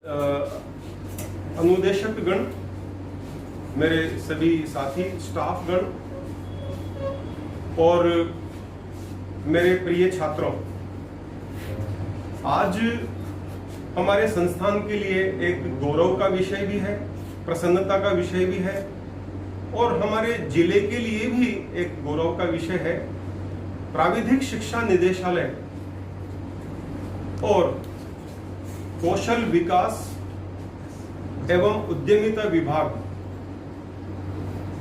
अनुदेशक गण, मेरे सभी साथी स्टाफ गण और मेरे प्रिय छात्रों, आज हमारे संस्थान के लिए एक गौरव का विषय भी है, प्रसन्नता का विषय भी है और हमारे जिले के लिए भी एक गौरव का विषय है। प्राविधिक शिक्षा निदेशालय और कौशल विकास एवं उद्यमिता विभाग,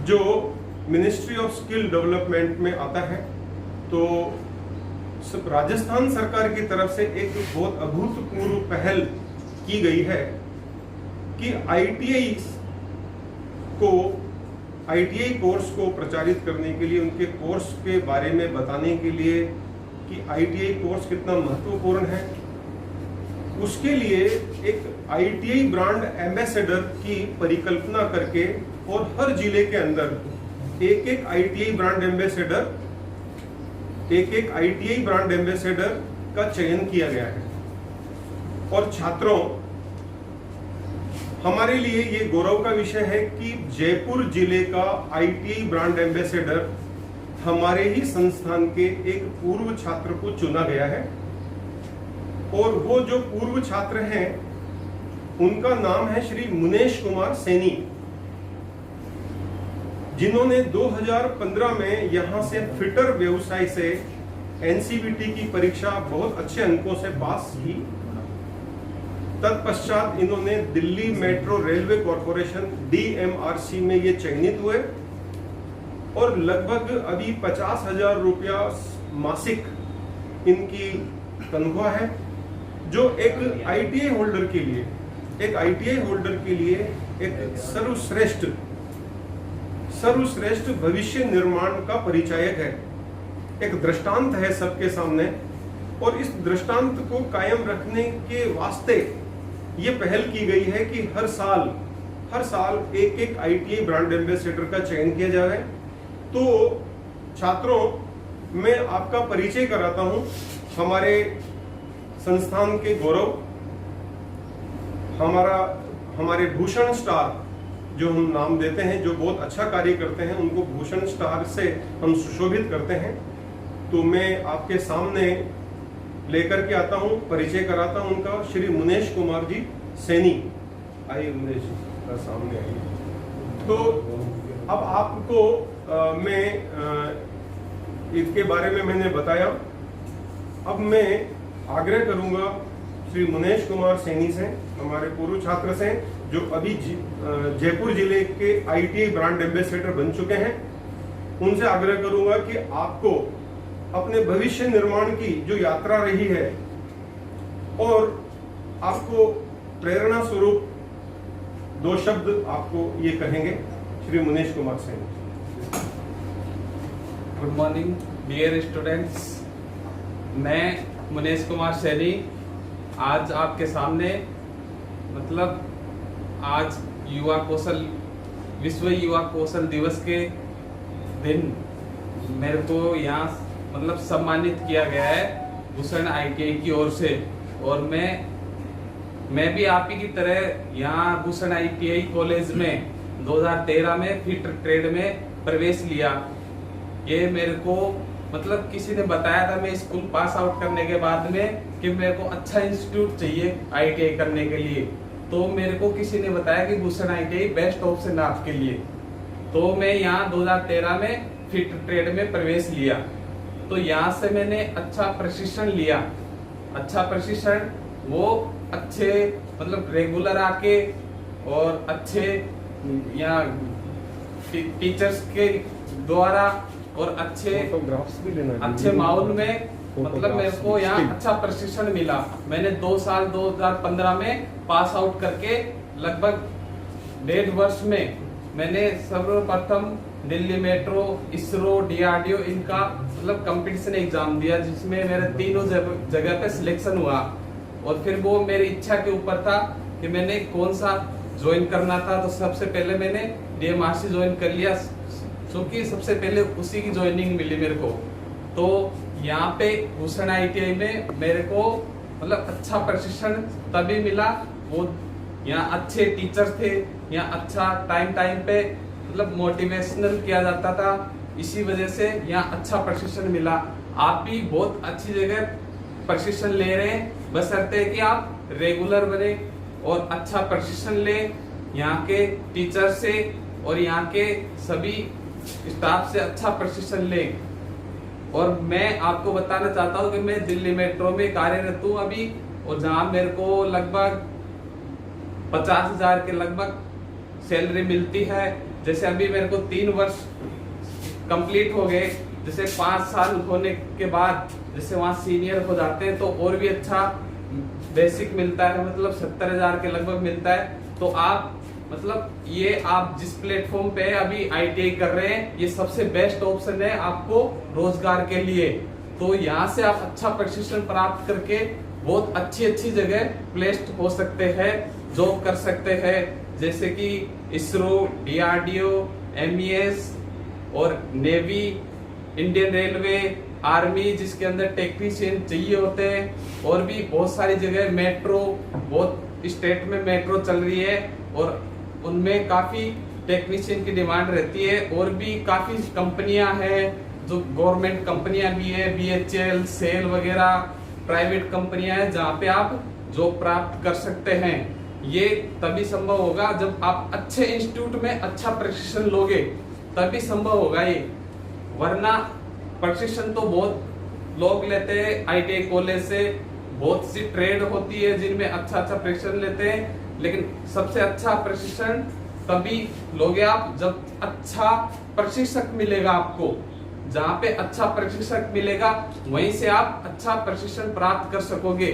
जो मिनिस्ट्री ऑफ स्किल डेवलपमेंट में आता है, तो राजस्थान सरकार की तरफ से एक बहुत अभूतपूर्व पहल की गई है कि आईटीआई कोर्स को प्रचारित करने के लिए, उनके कोर्स के बारे में बताने के लिए कि आईटीआई कोर्स कितना महत्वपूर्ण है, उसके लिए एक आईटीआई ब्रांड एम्बेसडर की परिकल्पना करके और हर जिले के अंदर एक एक आईटीआई ब्रांड एम्बेसडर का चयन किया गया है। और छात्रों, हमारे लिए ये गौरव का विषय है कि जयपुर जिले का आईटीआई ब्रांड एम्बेसडर हमारे ही संस्थान के एक पूर्व छात्र को चुना गया है। और वो जो पूर्व छात्र हैं, उनका नाम है श्री मुनेश कुमार सैनी, जिन्होंने 2015 में यहां से फिटर व्यवसाय से एनसीवीटी की परीक्षा बहुत अच्छे अंकों से पास की। तत्पश्चात इन्होंने Delhi metro railway corporation DMRC में ये चयनित हुए और लगभग अभी 50,000 रुपया मासिक इनकी तनख्वाह है, जो एक आईटीआई होल्डर के लिए एक सर्वश्रेष्ठ भविष्य निर्माण का परिचायक है, एक दृष्टांत है सबके सामने। और इस दृष्टांत को कायम रखने के वास्ते ये पहल की गई है कि हर साल एक एक आईटीआई ब्रांड एम्बेसडर का चयन किया जाए। तो छात्रों, मैं आपका परिचय कराता हूं हमारे संस्थान के गौरव, हमारे भूषण स्टार जो हम नाम देते हैं, जो बहुत अच्छा कार्य करते हैं, उनको भूषण स्टार से हम सुशोभित करते हैं। तो मैं आपके सामने लेकर के आता हूं, परिचय कराता हूं उनका, श्री मुनेश कुमार जी सैनी। आइए मुनेश जी, सामने आइए। तो अब आपको मैं इसके बारे में मैंने बताया। अब मैं आग्रह करूंगा श्री मुनेश कुमार सैनी से, हमारे पूर्व छात्र से, जो अभी जयपुर जिले के आईटीआई ब्रांड एम्बेसडर बन चुके हैं, उनसे आग्रह करूंगा कि आपको अपने भविष्य निर्माण की जो यात्रा रही है और आपको प्रेरणा स्वरूप 2 शब्द आपको ये कहेंगे। Shri Munesh Kumar Saini. Good morning dear students, मैं मुनेश कुमार सैनी आज आपके सामने, मतलब आज विश्व युवा कौशल दिवस के दिन मेरे को यहाँ मतलब सम्मानित किया गया है भूषण आईटीआई की ओर से। और मैं भी आप ही की तरह यहाँ भूषण आईटीआई कॉलेज में 2013 में फिटर ट्रेड में प्रवेश लिया। ये मेरे को मतलब किसी ने बताया था, मैं स्कूल पास आउट करने के बाद में, कि मेरे को अच्छा इंस्टीट्यूट चाहिए आईटीआई करने के लिए। तो मेरे को किसी ने बताया कि भूषण आईटीआई बेस्ट ऑप्शन है आपके लिए। तो मैं यहाँ 2013 में फिट ट्रेड में प्रवेश लिया। तो यहाँ से मैंने अच्छा प्रशिक्षण लिया। अच्छा प्रशिक्षण वो अच्छे मतलब रेगुलर आके और अच्छे यहाँ टीचर्स के द्वारा और अच्छे माहौल में मतलब मेरे को यहाँ अच्छा प्रशिक्षण मिला। मैंने 2 साल 2015 में पास आउट करके लगभग 1.5 वर्ष में मैंने सर्वप्रथम दिल्ली मेट्रो, इसरो, DRDO इनका मतलब कंपटीशन एग्जाम दिया, जिसमें मेरे तीनों जगह पे सिलेक्शन हुआ। और फिर वो मेरी इच्छा के ऊपर था कि मैंने कौन सा ज्वाइन करना था। तो सबसे पहले मैंने DMRC ज्वाइन कर लिया, क्योंकि सबसे पहले उसी की ज्वाइनिंग मिली मेरे को। तो यहाँ पे भूषण आईटीआई में मेरे को मतलब अच्छा प्रशिक्षण तभी मिला, वो यहाँ अच्छे टीचर थे, यहाँ अच्छा टाइम पे मतलब मोटिवेशनल किया जाता था। इसी वजह से यहाँ अच्छा प्रशिक्षण मिला। आप भी बहुत अच्छी जगह प्रशिक्षण ले रहे हैं, बशर्ते कि आप रेगुलर बने और अच्छा प्रशिक्षण ले यहाँ के टीचर से और यहाँ के सभी स्टाफ से अच्छा प्रशिक्षण ले। और मैं आपको बताना चाहता हूँ कि मैं दिल्ली मेट्रो में कार्यरत हूँ अभी, और जहाँ मेरे को लगभग 50,000 के लगभग सैलरी मिलती है। जैसे अभी मेरे को 3 वर्ष कंप्लीट हो गए, जैसे 5 साल होने के बाद जैसे वहाँ सीनियर हो जाते हैं तो और भी अच्छा बेसिक मिलता है, मतलब 70,000 के लगभग मिलता है। तो आप मतलब ये आप जिस प्लेटफॉर्म पे अभी ITI कर रहे हैं, ये सबसे बेस्ट ऑप्शन है आपको रोजगार के लिए। तो यहाँ से आप अच्छा प्रशिक्षण प्राप्त करके बहुत अच्छी जगह प्लेस्ड हो सकते हैं, जॉब कर सकते हैं, जैसे कि इसरो, DRDO, MES और नेवी, इंडियन रेलवे, आर्मी जिसके अंदर टेक्नीशियन चाहिए होते हैं, और भी बहुत सारी जगह, मेट्रो, बहुत स्टेट में मेट्रो चल रही है और उनमें काफी टेक्नीशियन की डिमांड रहती है। और भी काफी कंपनियां हैं जो गवर्नमेंट कंपनियां भी है, BHEL, सेल वगैरह प्राइवेट कंपनियां हैं जहाँ पे आप जॉब प्राप्त कर सकते हैं। ये तभी संभव होगा जब आप अच्छे इंस्टीट्यूट में अच्छा प्रशिक्षण लोगे, तभी संभव होगा ये। वरना प्रशिक्षण तो बहुत लोग लेते हैं ITI कॉलेज से, बहुत सी ट्रेड होती है जिनमें अच्छा प्रशिक्षण लेते हैं, लेकिन सबसे अच्छा प्रशिक्षण तभी लोगे आप जब अच्छा प्रशिक्षक मिलेगा आपको। जहाँ पे अच्छा प्रशिक्षक मिलेगा वहीं से आप अच्छा प्रशिक्षण प्राप्त कर सकोगे।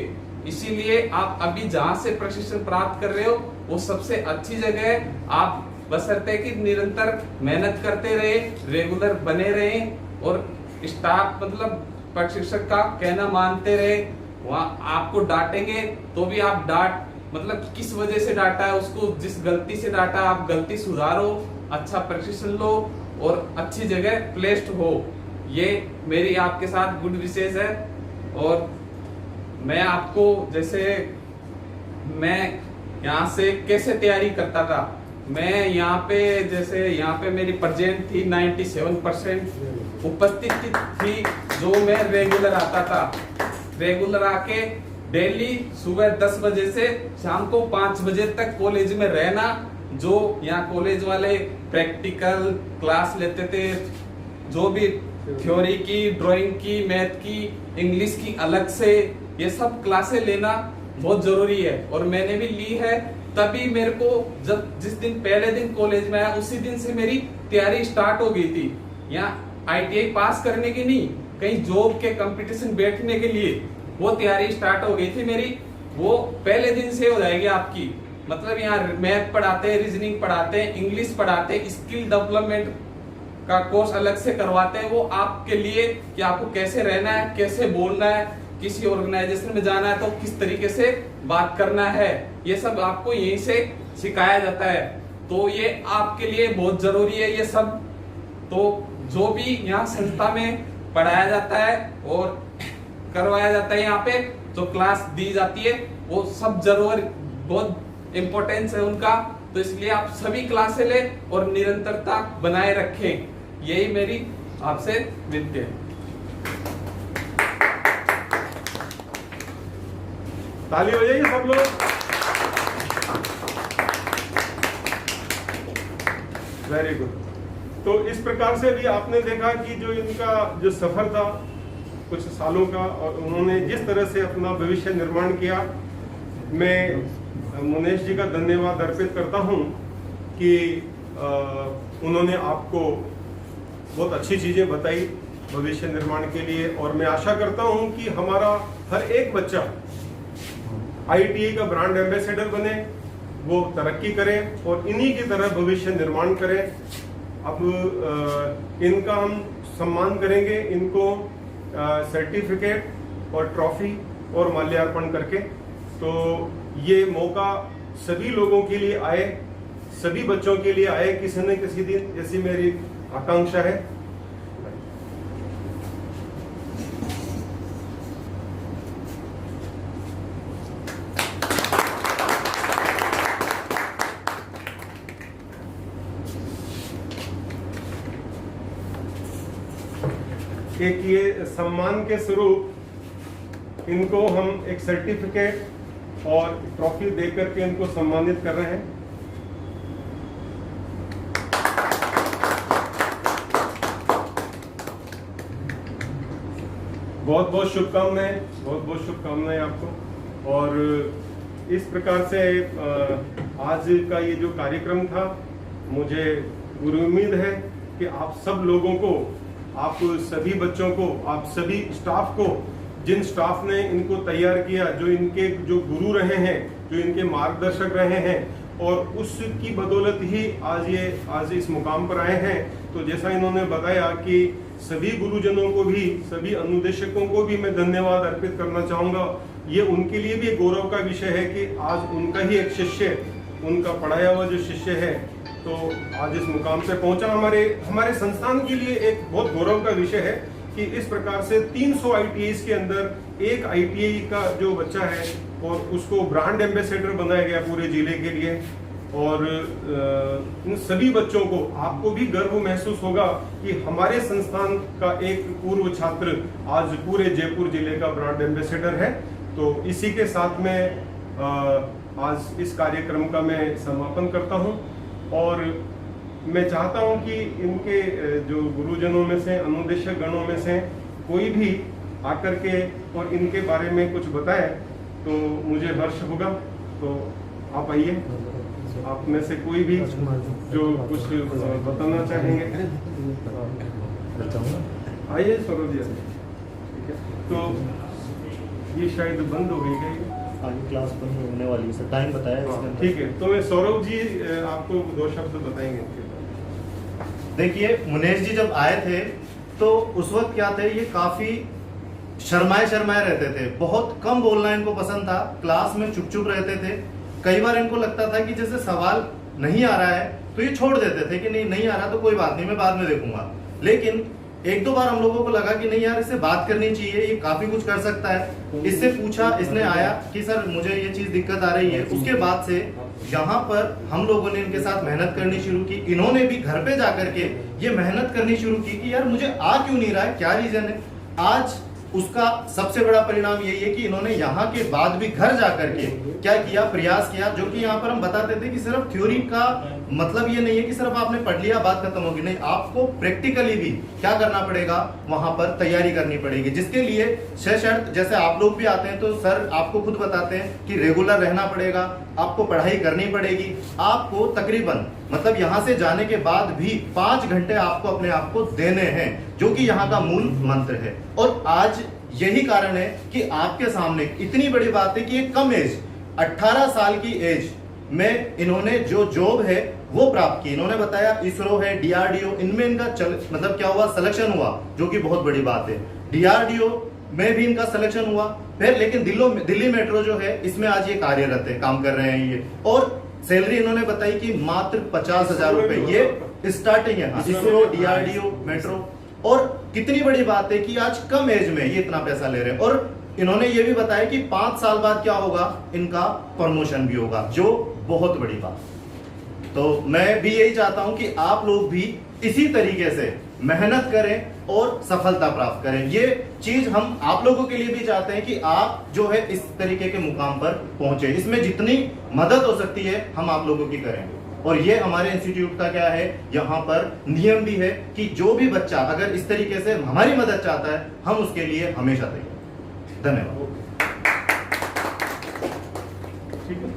इसीलिए आप अभी जहाँ से प्रशिक्षण प्राप्त कर रहे हो वो सबसे अच्छी जगह है। आप बशर्ते कि निरंतर मेहनत करते रहे, रेगुलर बने रहे और स्टाफ मतलब प्रशिक्षक का कहना मानते रहे। वहाँ आपको डांटेंगे तो भी आप डांट मतलब किस वजह से डांटा है उसको, जिस गलती से डांटा आप गलती सुधारो, अच्छा प्रशिक्षण लो और अच्छी जगह प्लेस्ड हो। ये मेरी आपके साथ गुड विशेष है। और मैं आपको जैसे मैं यहाँ से कैसे तैयारी करता था, मैं यहाँ पे जैसे यहाँ पे मेरी प्रेजेंट थी 97% उपस्थिति थी, जो मैं रेगुलर आता था। रेगुलर आके डेली सुबह 10 बजे से शाम को 5 बजे तक कॉलेज में रहना। जो यहाँ कॉलेज वाले प्रैक्टिकल क्लास लेते थे, जो भी थ्योरी की, ड्राइंग की, मैथ की, इंग्लिश की अलग से, ये सब क्लासें लेना बहुत जरूरी है और मैंने भी ली है। तभी मेरे को जब जिस दिन पहले दिन कॉलेज में आया उसी दिन से मेरी तैयारी स्टार्ट हो गई थी। यहाँ ITI पास करने की नहीं, कहीं जॉब के कंपटीशन बैठने के लिए वो तैयारी स्टार्ट हो गई थी मेरी। वो पहले दिन से हो जाएगी आपकी। मतलब यहाँ मैथ पढ़ाते हैं, रीजनिंग पढ़ाते हैं, इंग्लिश पढ़ाते हैं, स्किल डेवलपमेंट का कोर्स अलग से करवाते हैं। वो आपके लिए कि आपको कैसे रहना है, कैसे बोलना है, किसी ऑर्गेनाइजेशन में जाना है तो किस तरीके से बात करना है, ये सब आपको यहीं से सिखाया जाता है। तो ये आपके लिए बहुत जरूरी है ये सब। तो जो भी यहाँ संस्था में पढ़ाया जाता है और करवाया जाता है, यहाँ पे जो क्लास दी जाती है वो सब जरूर बहुत इम्पोर्टेंस है उनका। तो इसलिए आप सभी क्लासें ले और निरंतरता बनाए रखें, यही मेरी आपसे विनती है। ताली हो जाइए सब लोग। Very good. तो इस प्रकार से भी आपने देखा कि जो इनका जो सफर था कुछ सालों का, और उन्होंने जिस तरह से अपना भविष्य निर्माण किया, मैं मुनेश जी का धन्यवाद अर्पित करता हूं कि उन्होंने आपको बहुत अच्छी चीजें बताई भविष्य निर्माण के लिए। और मैं आशा करता हूं कि हमारा हर एक बच्चा ITI का ब्रांड एम्बेसडर बने, वो तरक्की करे और इन्हीं की तरह भविष्य निर्माण करे। अब इनका हम सम्मान करेंगे, इनको सर्टिफिकेट और ट्रॉफी और माल्यार्पण करके। तो ये मौका सभी लोगों के लिए आए, सभी बच्चों के लिए आए किसी न किसी दिन, जैसी मेरी आकांक्षा है। एक ये सम्मान के स्वरूप इनको हम एक सर्टिफिकेट और ट्रॉफी देकर के इनको सम्मानित कर रहे हैं। बहुत बहुत शुभकामनाएं, बहुत बहुत शुभकामनाएं आपको। और इस प्रकार से आज का ये जो कार्यक्रम था, मुझे पूरी उम्मीद है कि आप सब लोगों को, आप सभी बच्चों को, आप सभी स्टाफ को, जिन स्टाफ ने इनको तैयार किया, जो इनके जो गुरु रहे हैं, जो इनके मार्गदर्शक रहे हैं, और उसकी बदौलत ही आज इस मुकाम पर आए हैं। तो जैसा इन्होंने बताया कि सभी गुरुजनों को भी, सभी अनुदेशकों को भी मैं धन्यवाद अर्पित करना चाहूँगा। ये उनके लिए भी गौरव का विषय है कि आज उनका ही एक शिष्य, उनका पढ़ाया हुआ जो शिष्य है, तो आज इस मुकाम पे पहुंचा। हमारे संस्थान के लिए एक बहुत गौरव का विषय है कि इस प्रकार से 300 ITIs के अंदर एक ITI का जो बच्चा है और उसको ब्रांड एम्बेसडर बनाया गया पूरे जिले के लिए। और इन सभी बच्चों को, आपको भी गर्व महसूस होगा कि हमारे संस्थान का एक पूर्व छात्र आज पूरे जयपुर जिले का ब्रांड एम्बेसडर है। तो इसी के साथ में आज इस कार्यक्रम का मैं समापन करता हूं। और मैं चाहता हूं कि इनके जो गुरुजनों में से, अनुदेशक गणों में से कोई भी आकर के और इनके बारे में कुछ बताए तो मुझे हर्ष होगा। तो आप आइए, आप में से कोई भी जो कुछ बताना चाहेंगे, आइए सौरभ जी। ठीक है, तो ये शायद बंद हो गई है, आगे क्लास बंद होने वाली है सर, टाइम बताया इसमें। ठीक है, तो मैं सौरभ जी आपको 2 शब्द बताएंगे। देखिए, मुनेश जी जब आए थे तो उस वक्त क्या थे, ये काफी शर्माए रहते थे, बहुत कम बोलना इनको पसंद था, क्लास में चुप रहते थे। कई बार इनको लगता था कि जैसे सवाल नहीं आ रहा है तो ये छोड़ देते थे कि नहीं आ रहा तो कोई बात नहीं, मैं बाद में देखूंगा। लेकिन 1-2 बार हम लोगों को लगा कि नहीं यार, इससे बात करनी चाहिए, ये काफी कुछ कर सकता है। इससे पूछा, इसने आया कि सर मुझे ये चीज दिक्कत आ रही है। उसके बाद से यहाँ पर हम लोगों ने इनके साथ मेहनत करनी शुरू की। इन्होंने भी घर पे जाकर के ये मेहनत करनी शुरू की कि यार मुझे आ क्यों नहीं रहा है, क्या रीजन है। आज उसका सबसे बड़ा परिणाम यही है कि इन्होंने यहाँ के बाद भी घर जाकर के क्या किया, प्रयास किया। जो कि यहाँ पर हम बताते थे कि सिर्फ थ्योरी का मतलब ये नहीं है कि सिर्फ आपने पढ़ लिया बात खत्म होगी, नहीं, आपको प्रैक्टिकली भी क्या करना पड़ेगा, वहां पर तैयारी करनी पड़ेगी। जिसके लिए सशर्त, जैसे आप लोग भी आते हैं तो सर आपको खुद बताते हैं कि रेगुलर रहना पड़ेगा, आपको पढ़ाई करनी पड़ेगी। आपको तकरीबन मतलब यहाँ से जाने के बाद भी 5 घंटे आपको अपने आप को देने हैं, जो कि यहाँ का मूल मंत्र है। और आज यही कारण है कि आपके सामने इतनी बड़ी बात है कि एक कम एज, 18 साल की एज में इन्होंने जो जॉब है वो प्राप्त की। इन्होंने बताया इसरो है, DRDO, इनमें इनका मतलब क्या हुआ, सिलेक्शन हुआ, जो कि बहुत बड़ी बात है। DRDO में भी इनका सिलेक्शन हुआ। फिर लेकिन दिल्ली मेट्रो जो है इसमें आज ये कार्यरत है, काम कर रहे हैं ये। और सैलरी इन्होंने बताई कि मात्र 50,000 रुपए, ये स्टार्टिंग है। ISRO, DRDO, metro. और कितनी बड़ी बात है कि आज कम एज में ये इतना पैसा ले रहे हैं। और इन्होंने ये भी बताया कि 5 साल बाद क्या होगा, इनका प्रमोशन भी होगा, जो बहुत बड़ी बात। तो मैं भी यही चाहता हूं कि आप लोग भी इसी तरीके से मेहनत करें और सफलता प्राप्त करें। ये चीज हम आप लोगों के लिए भी चाहते हैं कि आप जो है इस तरीके के मुकाम पर पहुंचे। इसमें जितनी मदद हो सकती है हम आप लोगों की करेंगे। और ये हमारे इंस्टीट्यूट का क्या है, यहाँ पर नियम भी है कि जो भी बच्चा अगर इस तरीके से हमारी मदद चाहता है, हम उसके लिए हमेशा तैयार। धन्यवाद। ठीक है।